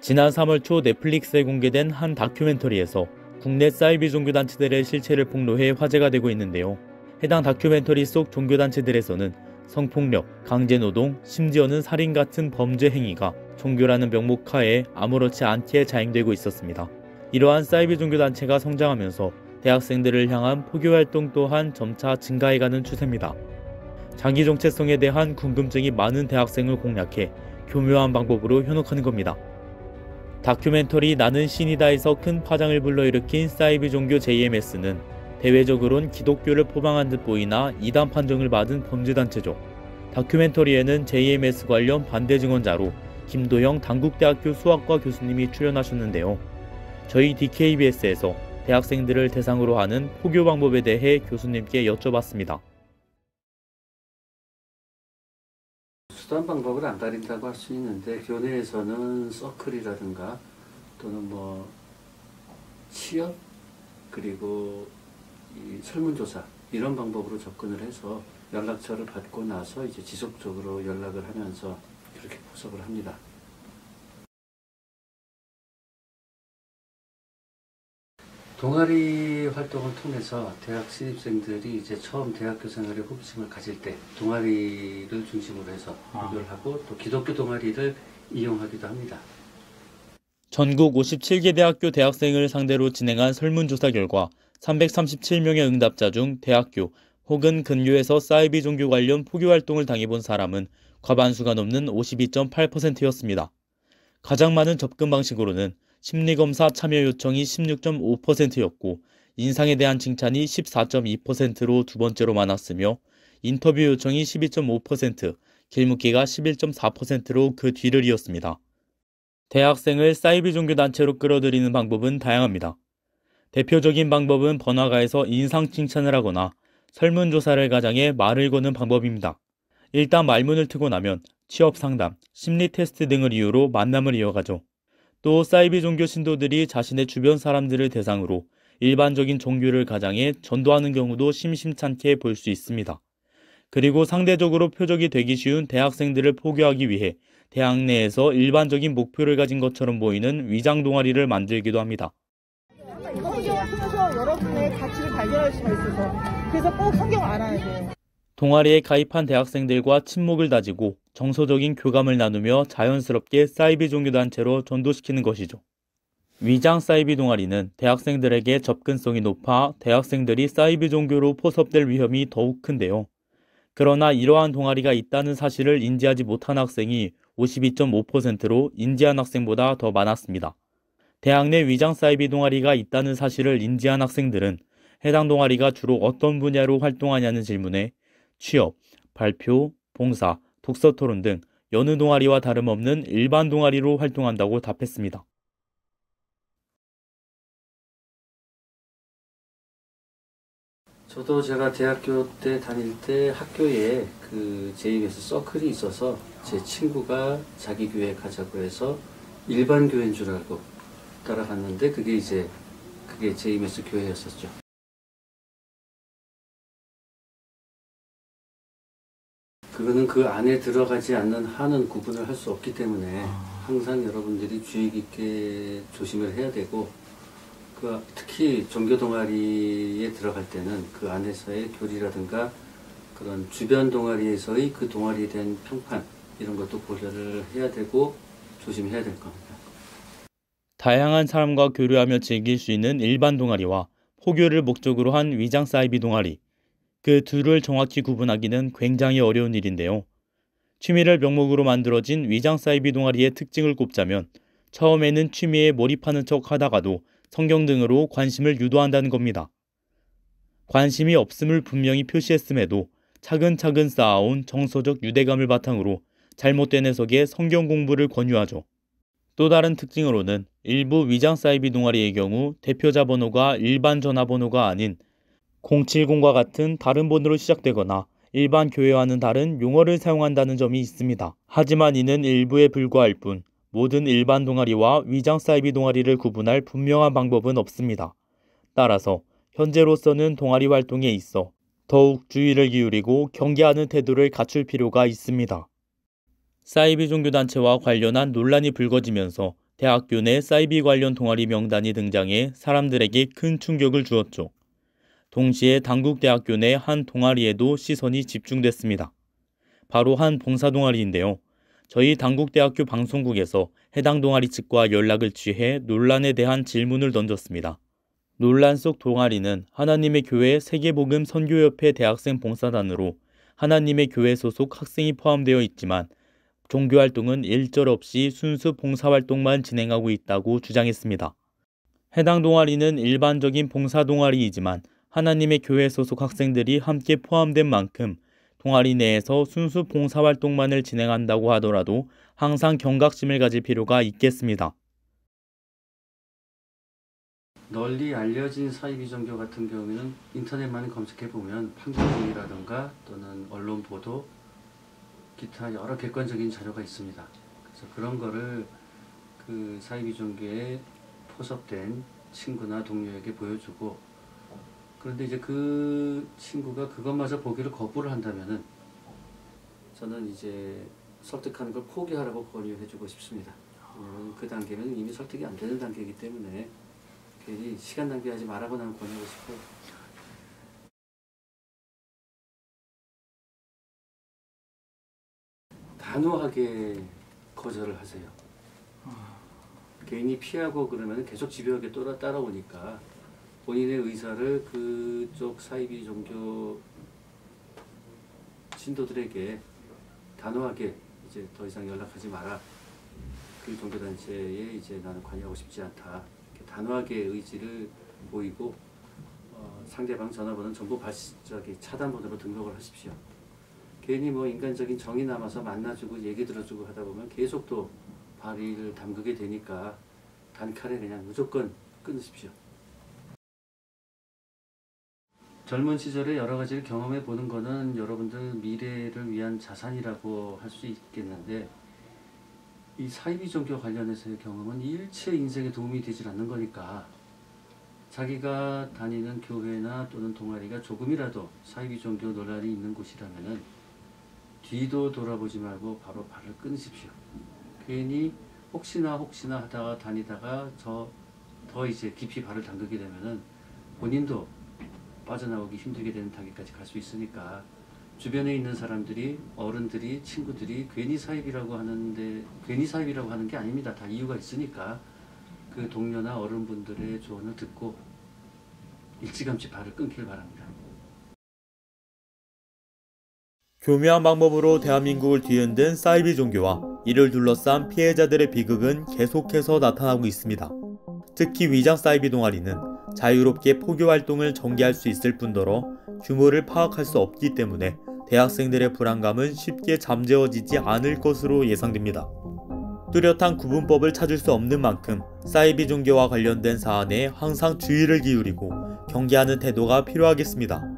지난 3월 초 넷플릭스에 공개된 한 다큐멘터리에서 국내 사이비 종교단체들의 실체를 폭로해 화제가 되고 있는데요. 해당 다큐멘터리 속 종교단체들에서는 성폭력, 강제노동, 심지어는 살인 같은 범죄 행위가 종교라는 명목 하에 아무렇지 않게 자행되고 있었습니다. 이러한 사이비 종교단체가 성장하면서 대학생들을 향한 포교활동 또한 점차 증가해가는 추세입니다. 자기 정체성에 대한 궁금증이 많은 대학생을 공략해 교묘한 방법으로 현혹하는 겁니다. 다큐멘터리 나는 신이다에서 큰 파장을 불러일으킨 사이비 종교 JMS는 대외적으론 기독교를 포방한 듯 보이나 이단 판정을 받은 범죄단체죠. 다큐멘터리에는 JMS 관련 반대 증언자로 김도영 단국대학교 수학과 교수님이 출연하셨는데요. 저희 DKBS에서 대학생들을 대상으로 하는 포교 방법에 대해 교수님께 여쭤봤습니다. 수단 방법을 안 가린다고 할 수 있는데 교내에서는 서클이라든가 또는 취업 그리고 이 설문조사 이런 방법으로 접근을 해서 연락처를 받고 나서 이제 지속적으로 연락을 하면서 그렇게 포섭을 합니다. 동아리 활동을 통해서 대학 신입생들이 이제 처음 대학교 생활에 호기심을 가질 때 동아리를 중심으로 해서 포교를 하고 또 기독교 동아리를 이용하기도 합니다. 전국 57개 대학교 대학생을 상대로 진행한 설문조사 결과 337명의 응답자 중 대학교 혹은 근교에서 사이비 종교 관련 포교 활동을 당해본 사람은 과반수가 넘는 52.8%였습니다. 가장 많은 접근 방식으로는 심리검사 참여 요청이 16.5%였고 인상에 대한 칭찬이 14.2%로 두 번째로 많았으며 인터뷰 요청이 12.5%, 길묻기가 11.4%로 그 뒤를 이었습니다. 대학생을 사이비 종교단체로 끌어들이는 방법은 다양합니다. 대표적인 방법은 번화가에서 인상 칭찬을 하거나 설문조사를 가장해 말을 거는 방법입니다. 일단 말문을 트고 나면 취업 상담, 심리 테스트 등을 이유로 만남을 이어가죠. 또 사이비 종교 신도들이 자신의 주변 사람들을 대상으로 일반적인 종교를 가장해 전도하는 경우도 심심찮게 볼 수 있습니다. 그리고 상대적으로 표적이 되기 쉬운 대학생들을 포교하기 위해 대학 내에서 일반적인 목표를 가진 것처럼 보이는 위장 동아리를 만들기도 합니다. 성경을 통해서 여러분의 가치를 발견할 수가 있어서 그래서 꼭 성경 알아야 돼요. 동아리에 가입한 대학생들과 친목을 다지고 정서적인 교감을 나누며 자연스럽게 사이비 종교단체로 전도시키는 것이죠. 위장 사이비 동아리는 대학생들에게 접근성이 높아 대학생들이 사이비 종교로 포섭될 위험이 더욱 큰데요. 그러나 이러한 동아리가 있다는 사실을 인지하지 못한 학생이 52.5%로 인지한 학생보다 더 많았습니다. 대학 내 위장 사이비 동아리가 있다는 사실을 인지한 학생들은 해당 동아리가 주로 어떤 분야로 활동하냐는 질문에 취업, 발표, 봉사, 독서 토론 등 여느 동아리와 다름없는 일반 동아리로 활동한다고 답했습니다. 저도 제가 대학교 때 다닐 때 학교에 그 JMS 서클이 있어서 제 친구가 자기 교회 가자고 해서 일반 교회인 줄 알고 따라갔는데 그게 JMS 교회였었죠. 그거는 그 안에 들어가지 않는 한은 구분을 할 수 없기 때문에 항상 여러분들이 주의 깊게 조심을 해야 되고 특히 종교 동아리에 들어갈 때는 그 안에서의 교리라든가 그런 주변 동아리에서의 그 동아리에 대한 평판 이런 것도 고려를 해야 되고 조심해야 될 겁니다. 다양한 사람과 교류하며 즐길 수 있는 일반 동아리와 포교를 목적으로 한 위장 사이비 동아리. 그 둘을 정확히 구분하기는 굉장히 어려운 일인데요. 취미를 명목으로 만들어진 위장 사이비 동아리의 특징을 꼽자면 처음에는 취미에 몰입하는 척 하다가도 성경 등으로 관심을 유도한다는 겁니다. 관심이 없음을 분명히 표시했음에도 차근차근 쌓아온 정서적 유대감을 바탕으로 잘못된 해석에 성경 공부를 권유하죠. 또 다른 특징으로는 일부 위장 사이비 동아리의 경우 대표자 번호가 일반 전화번호가 아닌 070과 같은 다른 번호로 시작되거나 일반 교회와는 다른 용어를 사용한다는 점이 있습니다. 하지만 이는 일부에 불과할 뿐 모든 일반 동아리와 위장 사이비 동아리를 구분할 분명한 방법은 없습니다. 따라서 현재로서는 동아리 활동에 있어 더욱 주의를 기울이고 경계하는 태도를 갖출 필요가 있습니다. 사이비 종교단체와 관련한 논란이 불거지면서 대학교 내 사이비 관련 동아리 명단이 등장해 사람들에게 큰 충격을 주었죠. 동시에 당국대학교 내 한 동아리에도 시선이 집중됐습니다. 바로 한 봉사동아리인데요. 저희 당국대학교 방송국에서 해당 동아리 측과 연락을 취해 논란에 대한 질문을 던졌습니다. 논란 속 동아리는 하나님의 교회 세계복음 선교협회 대학생 봉사단으로 하나님의 교회 소속 학생이 포함되어 있지만 종교활동은 일절 없이 순수 봉사활동만 진행하고 있다고 주장했습니다. 해당 동아리는 일반적인 봉사동아리이지만 하나님의 교회 소속 학생들이 함께 포함된 만큼 동아리 내에서 순수 봉사활동만을 진행한다고 하더라도 항상 경각심을 가질 필요가 있겠습니다. 널리 알려진 사이비 종교 같은 경우에는 인터넷만 검색해보면 판결문이라든가 또는 언론 보도, 기타 여러 객관적인 자료가 있습니다. 그래서 그런 거를 그 사이비 종교에 포섭된 친구나 동료에게 보여주고, 그런데 이제 그 친구가 그것마저 보기를 거부를 한다면은 저는 이제 설득하는 걸 포기하라고 권유해주고 싶습니다. 왜냐면 그 단계는 이미 설득이 안 되는 단계이기 때문에 괜히 시간 낭비하지 말라고 나는 권유하고 싶어요. 단호하게 거절을 하세요. 괜히 피하고 그러면 계속 집요하게 따라오니까 본인의 의사를 그쪽 사이비 종교 신도들에게 단호하게 이제 더 이상 연락하지 마라. 그 종교단체에 이제 나는 관여하고 싶지 않다. 이렇게 단호하게 의지를 보이고 상대방 전화번호는 전부 차단번호로 등록을 하십시오. 괜히 뭐 인간적인 정이 남아서 만나주고 얘기 들어주고 하다 보면 계속 또 발을 담그게 되니까 단칼에 그냥 무조건 끊으십시오. 젊은 시절에 여러 가지를 경험해 보는 거는 여러분들 미래를 위한 자산이라고 할 수 있겠는데, 이 사이비 종교 관련해서의 경험은 일체 인생에 도움이 되질 않는 거니까 자기가 다니는 교회나 또는 동아리가 조금이라도 사이비 종교 논란이 있는 곳이라면은 뒤도 돌아보지 말고 바로 발을 끊으십시오. 괜히 혹시나 하다가 다니다가 더 이제 깊이 발을 담그게 되면은 본인도 빠져나오기 힘들게 되는 단계까지 갈 수 있으니까 주변에 있는 사람들이, 어른들이, 친구들이 괜히 사이비라고 하는 게 아닙니다. 다 이유가 있으니까 그 동료나 어른분들의 조언을 듣고 일찌감치 발을 끊길 바랍니다. 교묘한 방법으로 대한민국을 뒤흔든 사이비 종교와 이를 둘러싼 피해자들의 비극은 계속해서 나타나고 있습니다. 특히 위장 사이비 동아리는 자유롭게 포교 활동을 전개할 수 있을 뿐더러 규모를 파악할 수 없기 때문에 대학생들의 불안감은 쉽게 잠재워지지 않을 것으로 예상됩니다. 뚜렷한 구분법을 찾을 수 없는 만큼 사이비 종교와 관련된 사안에 항상 주의를 기울이고 경계하는 태도가 필요하겠습니다.